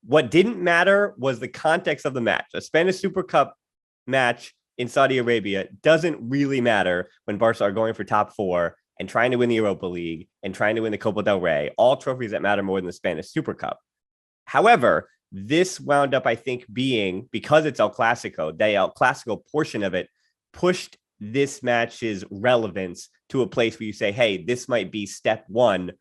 What didn't matter was the context of the match. A Spanish Super Cup match in Saudi Arabia doesn't really matter when Barca are going for top four and trying to win the Europa League and trying to win the Copa del Rey, all trophies that matter more than the Spanish Super Cup. However, this wound up, I think, being, because it's El Clasico, the El Clasico portion of it pushed this match's relevance to a place where you say, hey, this might be step one,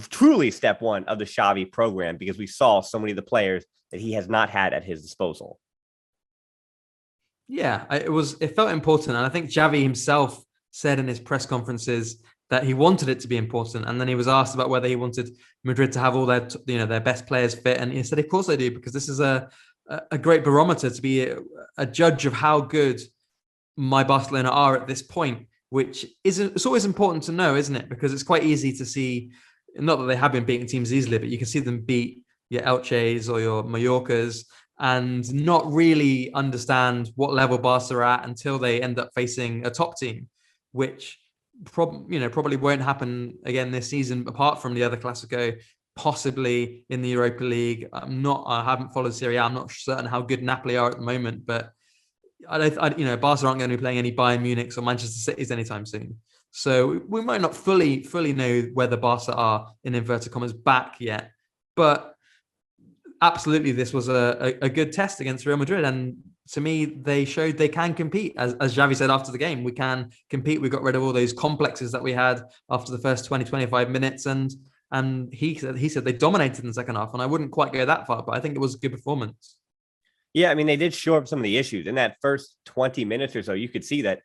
truly step one of the Xavi program, because we saw so many of the players that he has not had at his disposal. Yeah, it felt important. And I think Xavi himself said in his press conferences that he wanted it to be important. And then he was asked about whether he wanted Madrid to have all their best players fit. And he said, of course I do, because this is a great barometer to be a judge of how good my Barcelona are at this point, which it's always important to know, isn't it? Because it's quite easy to see, not that they have been beating teams easily, but you can see them beat your Elches or your Mallorcas and not really understand what level Barca are at until they end up facing a top team, which probably won't happen again this season, apart from the other Clasico, possibly in the Europa League. I haven't followed Serie A. I'm not certain how good Napoli are at the moment, but Barca aren't going to be playing any Bayern Munichs or Manchester Cities anytime soon. So we might not fully know whether Barca are, in inverted commas, back yet. But absolutely, this was a good test against Real Madrid. And to me, they showed they can compete. As Xavi said after the game, we can compete. We got rid of all those complexes that we had after the first 20, 25 minutes. And he said they dominated in the second half. And I wouldn't quite go that far, but I think it was a good performance. Yeah, I mean, they did shore up some of the issues. In that first 20 minutes or so, you could see that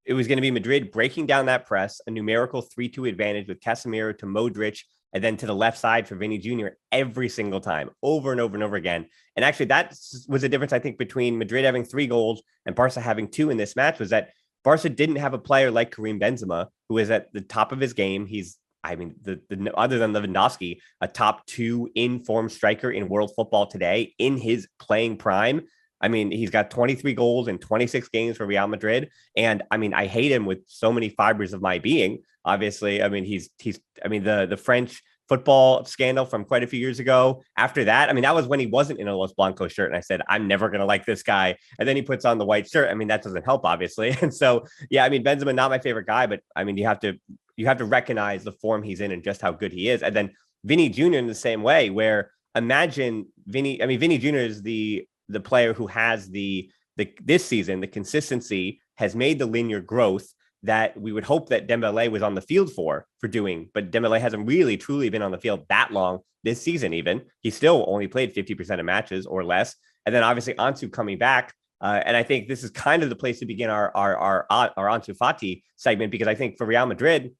it was going to be Madrid breaking down that press, a numerical 3-2 advantage with Casemiro to Modric, and then to the left side for Vinny Jr. every single time, over and over and over again. And actually, that was the difference, I think, between Madrid having 3 goals and Barca having 2 in this match, was that Barca didn't have a player like Karim Benzema, who is at the top of his game. He's, the other than Lewandowski, a top 2 in-form striker in world football today in his playing prime. I mean, he's got 23 goals in 26 games for Real Madrid. And I mean, I hate him with so many fibers of my being. Obviously, I mean, the French football scandal from quite a few years ago. After that, I mean, that was when he wasn't in a Los Blancos shirt. And I said, I'm never going to like this guy. And then he puts on the white shirt. I mean, that doesn't help, obviously. And so, yeah, I mean, Benzema, not my favorite guy, but I mean, you have to recognize the form he's in and just how good he is. And then Vinny Jr. in the same way, where imagine Vinny Jr. is the player who has this season, the consistency, has made the linear growth that we would hope that Dembele was on the field for doing, but Dembele hasn't really truly been on the field that long this season. Even he still only played 50% of matches or less. And then obviously Ansu coming back. And I think this is kind of the place to begin our Ansu Fati segment, because I think for Real Madrid,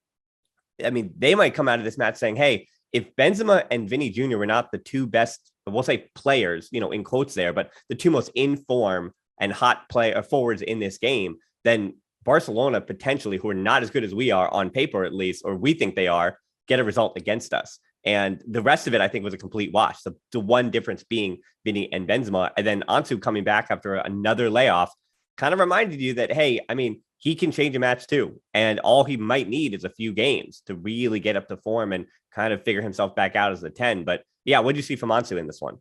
I mean, they might come out of this match saying, hey, if Benzema and Vinny Jr. were not the 2 best, we'll say players, in quotes there, but the 2 most in form and hot forwards in this game, then Barcelona potentially, who are not as good as we are on paper, at least, or we think they are, get a result against us. And the rest of it, I think, was a complete wash. The one difference being Vinny and Benzema, and then Ansu coming back after another layoff kind of reminded you that, hey, I mean, he can change a match too. And all he might need is a few games to really get up to form and kind of figure himself back out as a 10. But yeah, what did you see from Ansu in this one?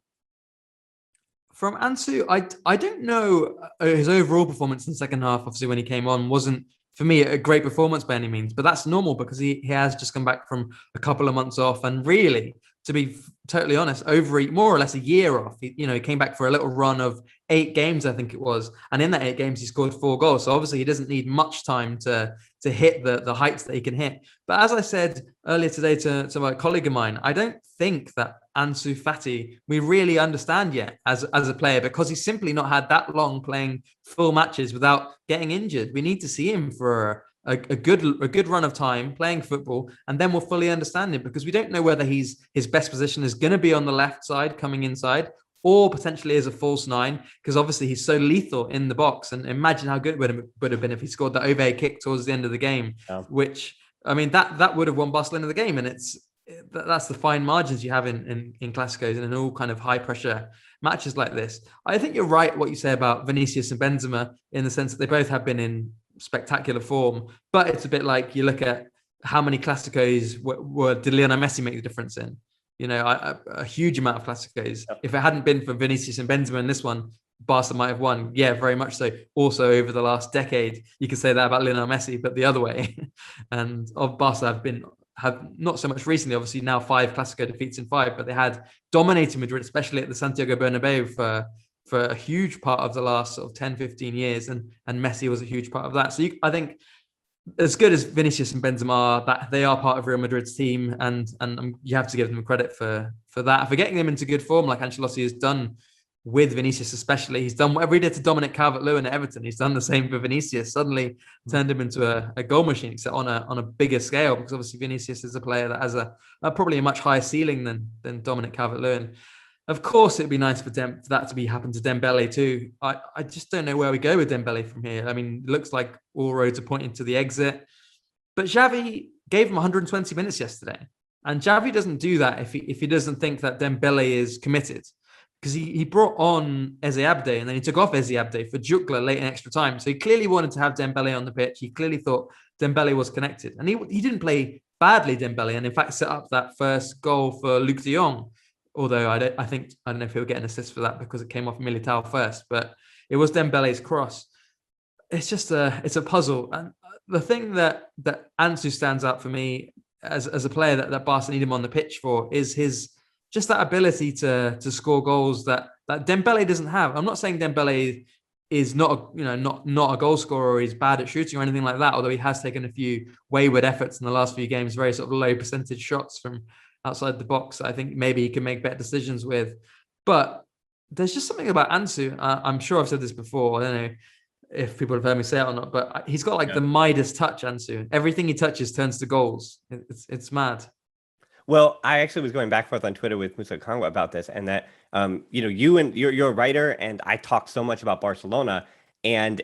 From Ansu, I don't know his overall performance in the second half. Obviously, when he came on, wasn't, for me, a great performance by any means. But that's normal because he has just come back from a couple of months off. And really, to be totally honest, more or less a year off. He came back for a little run of 8 games, I think it was. And in that 8 games, he scored 4 goals. So obviously, he doesn't need much time to hit the heights that he can hit. But as I said earlier today to my colleague of mine, I don't think that Ansu Fati we really understand yet as a player, because he's simply not had that long playing full matches without getting injured. We need to see him for a good run of time playing football, and then we'll fully understand him, because we don't know whether his best position is going to be on the left side coming inside, or potentially as a false 9, because obviously he's so lethal in the box. And imagine how good it would have been if he scored that overhead kick towards the end of the game, which, I mean, that would have won Barcelona the game. And that's the fine margins you have in Clásicos and in all kind of high pressure matches like this. I think you're right what you say about Vinicius and Benzema, in the sense that they both have been in spectacular form, but it's a bit like you look at how many Clásicos did Lionel Messi make the difference in? a huge amount of Clásicos. If it hadn't been for Vinicius and Benzema in this one, Barca might have won. Yeah, very much so. Also, over the last decade, you could say that about Lionel Messi, but the other way. And of Barca have not so much recently, obviously now 5 Clásico defeats in 5, but they had dominated Madrid, especially at the Santiago Bernabeu for a huge part of the last sort of 10, 15 years. And Messi was a huge part of that. So I think as good as Vinicius and Benzema are, that they are part of Real Madrid's team, and you have to give them credit for that, for getting them into good form, like Ancelotti has done with Vinicius especially. He's done whatever he did to Dominic Calvert-Lewin at Everton. He's done the same for Vinicius. Suddenly turned him into a goal machine, except on a bigger scale, because obviously Vinicius is a player that has a probably a much higher ceiling than Dominic Calvert-Lewin. Of course, it'd be nice for that to be happen to Dembele too. I just don't know where we go with Dembele from here. I mean, it looks like all roads are pointing to the exit. But Xavi gave him 120 minutes yesterday. And Xavi doesn't do that if he doesn't think that Dembele is committed. Because he brought on Eze Abde and then he took off Eze Abde for Jukla late in extra time. So he clearly wanted to have Dembele on the pitch. He clearly thought Dembele was connected. And he didn't play badly, Dembele, and in fact set up that first goal for Luc de Jong. Although I don't know if he'll get an assist for that because it came off Militao first, but it was Dembele's cross. It's just it's a puzzle. And the thing that Ansu stands out for me as a player that Barca need him on the pitch for is his just that ability to score goals that Dembele doesn't have. I'm not saying Dembele is not a goal scorer or he's bad at shooting or anything like that, although he has taken a few wayward efforts in the last few games, very sort of low percentage shots from outside the box. I think maybe he can make better decisions with. But there's just something about Ansu. I'm sure I've said this before. I don't know if people have heard me say it or not, but he's got the Midas touch, Ansu. Everything he touches turns to goals. It's mad. Well, I actually was going back and forth on Twitter with Musa Kangwa about this, and that you're a writer, and I talk so much about Barcelona, and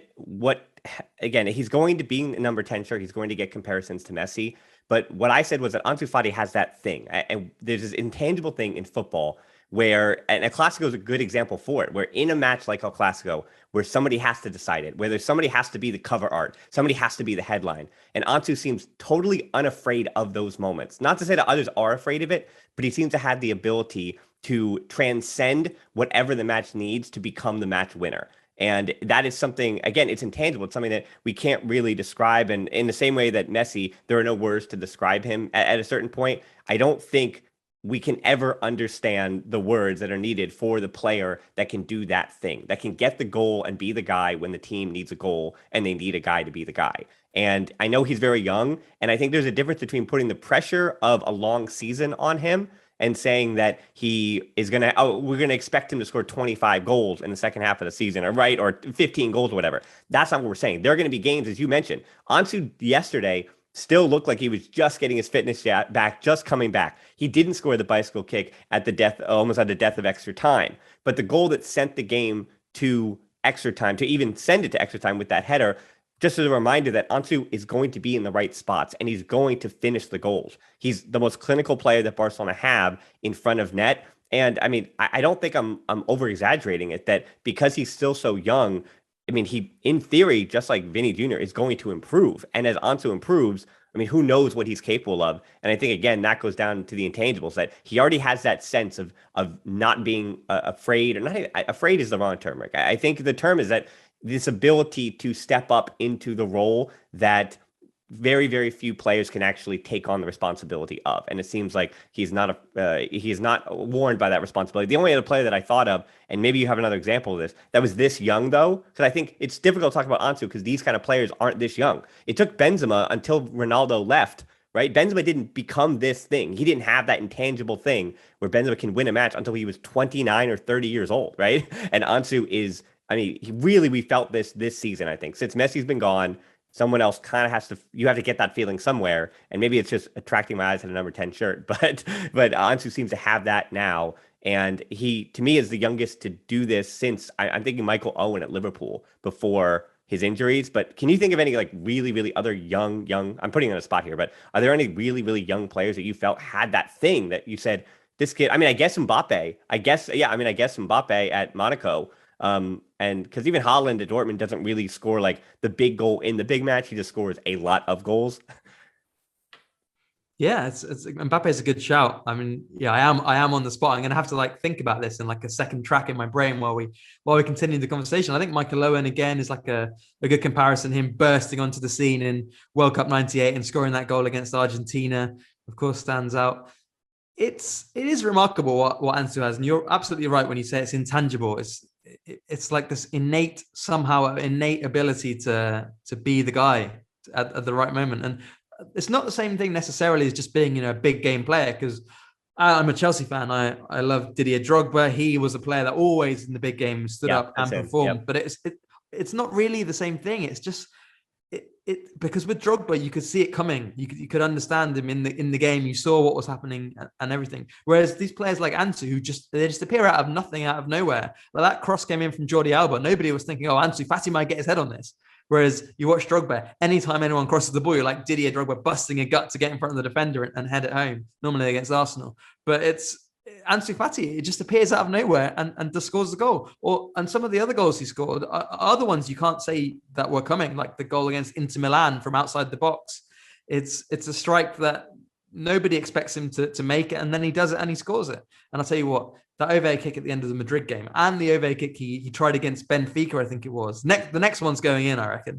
again, he's going to be number 10 shirt. He's going to get comparisons to Messi. But what I said was that Ansu Fati has that thing, and there's this intangible thing in football where, and El Clasico is a good example for it, where in a match like El Clasico, where somebody has to decide it, where somebody has to be the cover art, somebody has to be the headline, and Ansu seems totally unafraid of those moments. Not to say that others are afraid of it, but he seems to have the ability to transcend whatever the match needs to become the match winner. And that is something, again, it's intangible. It's something that we can't really describe. And in the same way that Messi, there are no words to describe him at a certain point. I don't think we can ever understand the words that are needed for the player that can do that thing, that can get the goal and be the guy when the team needs a goal and they need a guy to be the guy. And I know he's very young. And I think there's a difference between putting the pressure of a long season on him and saying that he is we're going to expect him to score 25 goals in the second half of the season, or 15 goals or whatever. That's not what we're saying. There are going to be games, as you mentioned. Ansu yesterday still looked like he was just getting his fitness back, just coming back. He didn't score the bicycle kick almost at the death of extra time. But the goal that sent the game to extra time, to even send it to extra time with that header, just as a reminder that Ansu is going to be in the right spots and he's going to finish the goals. He's the most clinical player that Barcelona have in front of net. And I mean, I don't think I'm over exaggerating it, that because he's still so young, I mean, he, in theory, just like Vinny Jr., is going to improve. And as Ansu improves, I mean, who knows what he's capable of? And I think, again, that goes down to the intangibles, that he already has that sense of not being afraid, or not afraid is the wrong term, Rick. I think the term is that this ability to step up into the role that very, very few players can actually take on the responsibility of. And it seems like he is not warned by that responsibility. The only other player that I thought of, and maybe you have another example of this, that was this young though, because I think it's difficult to talk about Ansu because these kind of players aren't this young. It took Benzema until Ronaldo left, right? Benzema didn't become this thing. He didn't have that intangible thing where Benzema can win a match until he was 29 or 30 years old, right? And Ansu is, I mean, we felt this season, I think. Since Messi's been gone, someone else kind of you have to get that feeling somewhere. And maybe it's just attracting my eyes to the number 10 shirt. But Ansu seems to have that now. And he, to me, is the youngest to do this since, I'm thinking Michael Owen at Liverpool before his injuries. But can you think of any really, really other young, I'm putting you on a spot here, but are there any really, really young players that you felt had that thing that you said, this kid, I mean, I guess Mbappe, I guess Mbappe at Monaco. And because even Haaland at Dortmund doesn't really score like the big goal in the big match. He just scores a lot of goals. Yeah, it's Mbappe is a good shout. I mean, yeah, I am on the spot. I'm gonna have to like think about this in like a second track in my brain while we continue the conversation. I think Michael Owen again is like a good comparison. Him bursting onto the scene in World Cup '98 and scoring that goal against Argentina, of course, stands out. It is remarkable what Ansu has, and you're absolutely right when you say it's intangible. It's like this innate ability to be the guy at the right moment, and it's not the same thing necessarily as just being a big game player. Because I'm a Chelsea fan. I love Didier Drogba. He was a player that always in the big game stood Yeah, up that's and him. performed. Yep. But it's not really the same thing. It's just because with Drogba you could see it coming. You could understand him in the game. You saw what was happening and everything. Whereas these players like Ansu, who just appear out of nothing, out of nowhere. Like that cross came in from Jordi Alba. Nobody was thinking, oh, Ansu Fati might get his head on this. Whereas you watch Drogba, anytime anyone crosses the ball, you're like Didier Drogba busting a gut to get in front of the defender and head it home. Normally against Arsenal, but it's Ansu Fati. It just appears out of nowhere and just scores the goal. And some of the other goals he scored are the ones you can't say that were coming, like the goal against Inter Milan from outside the box. It's a strike that nobody expects him to make it, and then he does it and he scores it. And I'll tell you what, that overhead kick at the end of the Madrid game and the overhead kick he tried against Benfica, I think it was. The next one's going in, I reckon.